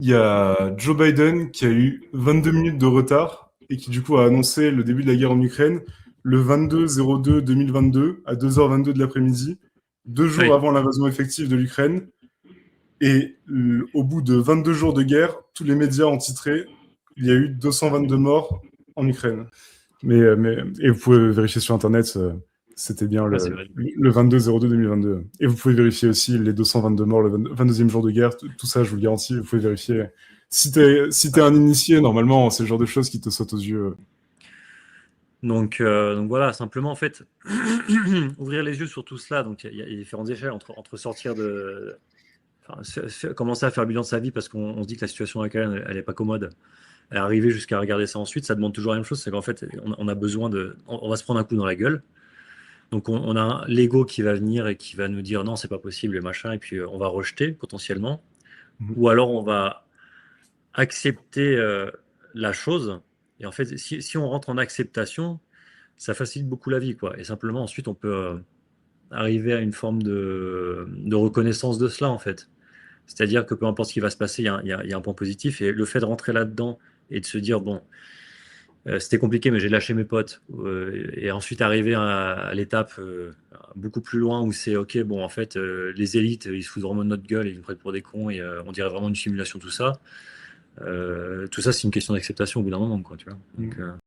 Il y a Joe Biden qui a eu 22 minutes de retard et qui du coup a annoncé le début de la guerre en Ukraine le 22-02-2022 à 2h22 de l'après-midi, 2 jours Oui. avant l'invasion effective de l'Ukraine. Et au bout de 22 jours de guerre, tous les médias ont titré il y a eu 222 morts en Ukraine. Et vous pouvez vérifier sur Internet, c'était bien Ouais, c'est le, vrai. le 22-02-2022. Et vous pouvez vérifier aussi les 222 morts le 22e jour de guerre. Tout ça, je vous le garantis, vous pouvez vérifier. Si t'es un initié, normalement, c'est le genre de choses qui te sautent aux yeux. Donc voilà, simplement en fait, ouvrir les yeux sur tout cela. Donc il y a différentes échelles entre sortir de, enfin, commencer à faire le bilan de sa vie parce qu'on se dit que la situation dans laquelle elle est pas commode, et arriver jusqu'à regarder ça ensuite, ça demande toujours la même chose, c'est qu'en fait on a besoin on va se prendre un coup dans la gueule. Donc on a l'ego qui va venir et qui va nous dire non, c'est pas possible, et machin, et puis on va rejeter potentiellement, Mhm. ou alors on va accepter la chose. Et en fait, si on rentre en acceptation, ça facilite beaucoup la vie, quoi. Et simplement, ensuite, on peut arriver à une forme de reconnaissance de cela, en fait. C'est-à-dire que peu importe ce qui va se passer, il y a un point positif. Et le fait de rentrer là-dedans et de se dire, bon, c'était compliqué, mais j'ai lâché mes potes. Et ensuite, arriver à l'étape beaucoup plus loin où c'est, OK, bon, en fait, les élites, ils se foutent vraiment de notre gueule et ils nous prennent pour des cons et on dirait vraiment une simulation, tout ça. Tout ça, c'est une question d'acceptation au bout d'un moment, quoi, tu vois. Donc, Mhm.